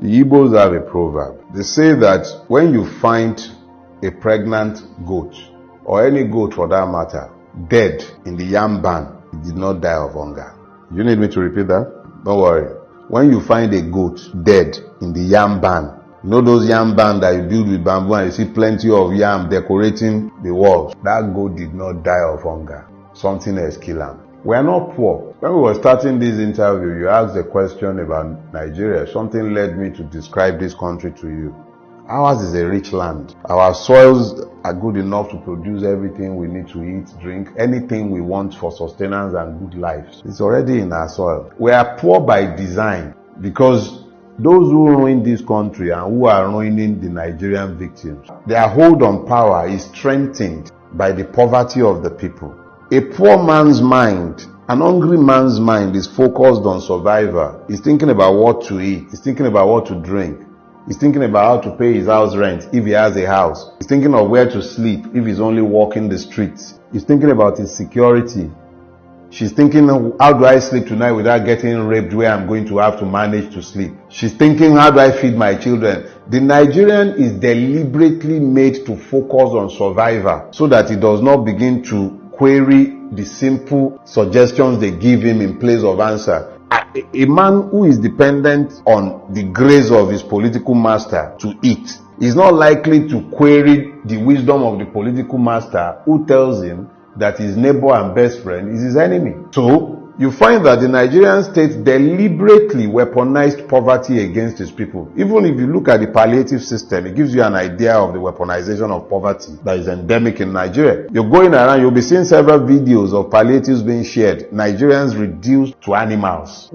The Igbos have a proverb. They say that when you find a pregnant goat, or any goat for that matter, dead in the yam barn, it did not die of hunger. You need me to repeat that? Don't worry. When you find a goat dead in the yam barn, you know those yam barn that you build with bamboo and you see plenty of yam decorating the walls, that goat did not die of hunger. Something else killed him. We are not poor. When we were starting this interview, you asked a question about Nigeria. Something led me to describe this country to you. Ours is a rich land. Our soils are good enough to produce everything we need to eat, drink, anything we want for sustenance and good lives. It's already in our soil. We are poor by design because those who ruin this country and who are ruining the Nigerian victims, their hold on power is strengthened by the poverty of the people. A poor man's mind, an hungry man's mind is focused on survival. He's thinking about what to eat. He's thinking about what to drink. He's thinking about how to pay his house rent if he has a house. He's thinking of where to sleep if he's only walking the streets. He's thinking about his security. She's thinking, how do I sleep tonight without getting raped where I'm going to have to manage to sleep? She's thinking, how do I feed my children? The Nigerian is deliberately made to focus on survival so that he does not begin to query the simple suggestions they give him in place of answer. A man who is dependent on the grace of his political master to eat is not likely to query the wisdom of the political master who tells him that his neighbor and best friend is his enemy. So, you find that the Nigerian state deliberately weaponized poverty against its people. Even if you look at the palliative system, it gives you an idea of the weaponization of poverty that is endemic in Nigeria. You're going around, you'll be seeing several videos of palliatives being shared. Nigerians reduced to animals.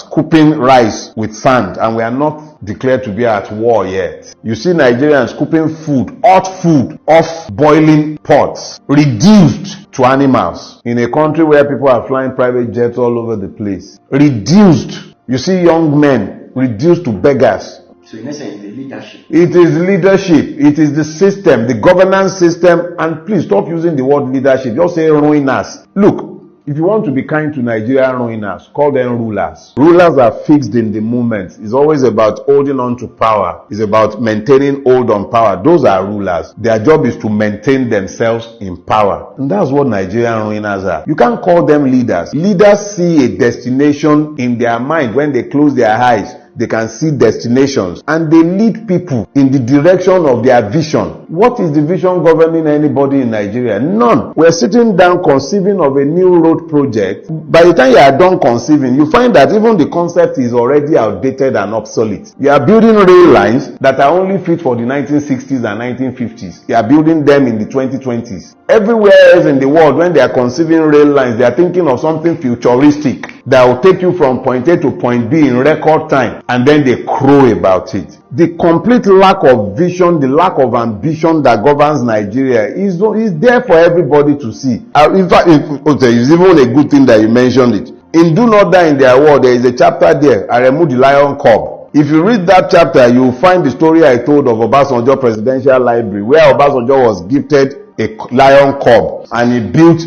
Scooping rice with sand, and we are not declared to be at war yet. You see Nigerians scooping food, hot food, off boiling pots, reduced to animals in a country where people are flying private jets all over the place. Reduced. You see young men reduced to beggars. So in essence, the leadership. It is leadership. It is the system, the governance system, and please stop using the word leadership. Just say ruiners. Look, if you want to be kind to Nigerian ruiners, call them rulers. Rulers are fixed in the moment. It's always about holding on to power. It's about maintaining hold on power. Those are rulers. Their job is to maintain themselves in power. And that's what Nigerian ruiners are. You can't call them leaders. Leaders see a destination in their mind. When they close their eyes, they can see destinations and they lead people in the direction of their vision. What is the vision governing anybody in Nigeria? None. We're sitting down conceiving of a new road project. By the time you are done conceiving, you find that even the concept is already outdated and obsolete. You are building rail lines that are only fit for the 1960s and 1950s. You are building them in the 2020s. Everywhere else in the world, when they are conceiving rail lines, they are thinking of something futuristic that will take you from point A to point B in record time, and then they crow about it. The complete lack of vision, the lack of ambition that governs Nigeria is there for everybody to see. In fact, it's even a good thing that you mentioned it. In Do Not Die in Their War, there is a chapter there, I Removed the Lion Cub. If you read that chapter, you will find the story I told of Obasanjo Presidential Library, where Obasanjo was gifted a lion cub and he built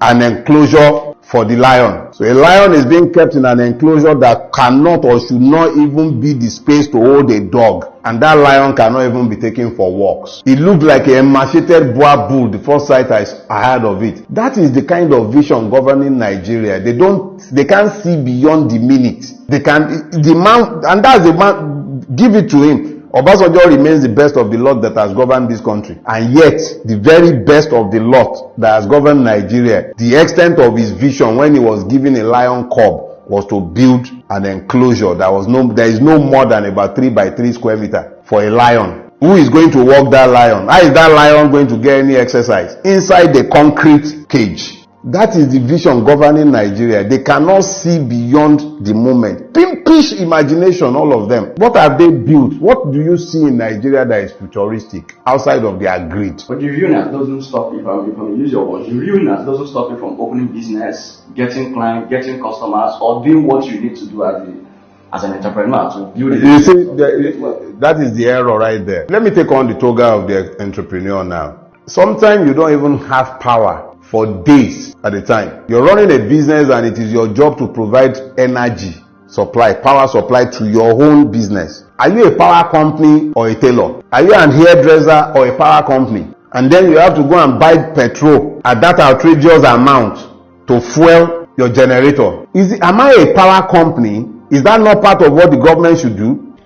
an enclosure for the lion. So a lion is being kept in an enclosure that cannot or should not even be the space to hold a dog. And that lion cannot even be taken for walks. It looked like a emaciated boar bull the first sight I had of it. That is the kind of vision governing Nigeria. They can't see beyond the minute. And that's the man, give it to him. Obasanjo remains the best of the lot that has governed this country. And yet, the very best of the lot that has governed Nigeria, the extent of his vision when he was given a lion cub was to build an enclosure there is no more than about 3 by 3 square meter for a lion. Who is going to walk that lion? How is that lion going to get any exercise? Inside the concrete cage. That is the vision governing Nigeria. They cannot see beyond the moment. Pimpish imagination, all of them. What have they built? What do you see in Nigeria that is futuristic outside of their greed? But the ruiners doesn't stop, if I use your words, the ruiners doesn't stop you from opening business, getting clients, getting customers, or doing what you need to do as an entrepreneur to build it. You see, that is the error right there. Let me take on the toga of the entrepreneur now. Sometimes you don't even have power for days at a time. You're running a business and it is your job to provide energy supply, power supply to your own business. Are you a power company or a tailor? Are you an hairdresser or a power company? And then you have to go and buy petrol at that outrageous amount to fuel your generator. Am I a power company? Is that not part of what the government should do?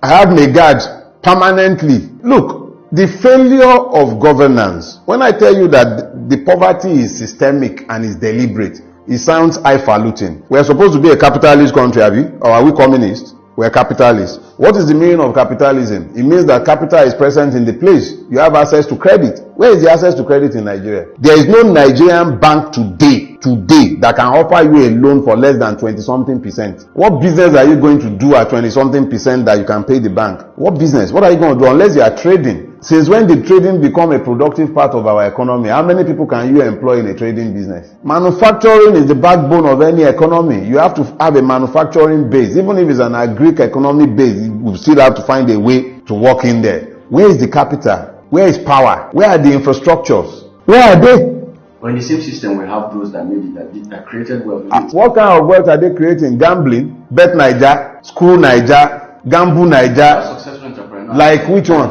I have my guard permanently. Look, the failure of governance, when I tell you that the poverty is systemic and is deliberate, it sounds highfalutin. We are supposed to be a capitalist country, are we? Or are we communists? We are capitalists. What is the meaning of capitalism? It means that capital is present in the place. You have access to credit. Where is the access to credit in Nigeria? There is no Nigerian bank today that can offer you a loan for less than 20-something%. What business are you going to do at 20-something% that you can pay the bank? What business? What are you going to do unless you are trading? Since when did trading become a productive part of our economy? How many people can you employ in a trading business? Manufacturing is the backbone of any economy. You have to have a manufacturing base. Even if it's an agric economy base, you still have to find a way to work in there. Where is the capital? Where is power? Where are the infrastructures? Where are they? But in the same system, we have those that made it, that created wealth. What kind of wealth are they creating? Gambling, Bet Niger, School Niger, Gamble Niger. Successful entrepreneurs. Like which one?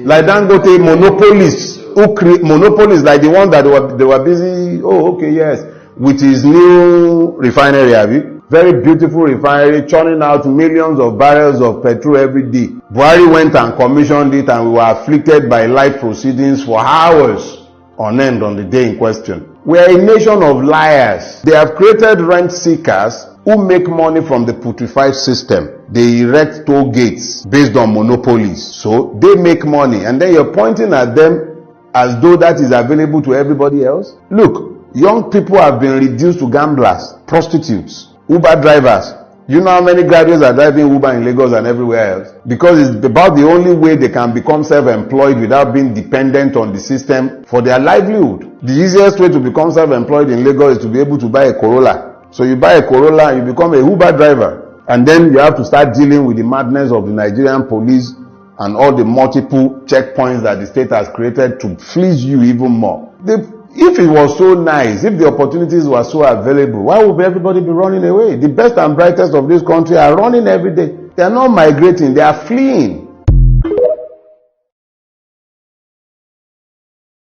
Like Dangote, monopolists. Who create monopolists like the one that they were busy? Oh, okay, yes, with his new refinery, have you? Very beautiful refinery, churning out millions of barrels of petrol every day. Buhari went and commissioned it, and we were afflicted by life proceedings for hours on end on the day in question. We are a nation of liars. They have created rent seekers who make money from the putrefied system. They erect toll gates based on monopolies. So they make money, and then you're pointing at them as though that is available to everybody else. Look, young people have been reduced to gamblers, prostitutes, Uber drivers. You know how many graduates are driving Uber in Lagos and everywhere else? Because it's about the only way they can become self-employed without being dependent on the system for their livelihood. The easiest way to become self-employed in Lagos is to be able to buy a Corolla. So you buy a Corolla, you become a Uber driver. And then you have to start dealing with the madness of the Nigerian police and all the multiple checkpoints that the state has created to fleece you even more. If it was so nice, if the opportunities were so available, why would everybody be running away? The best and brightest of this country are running every day. They are not migrating, they are fleeing.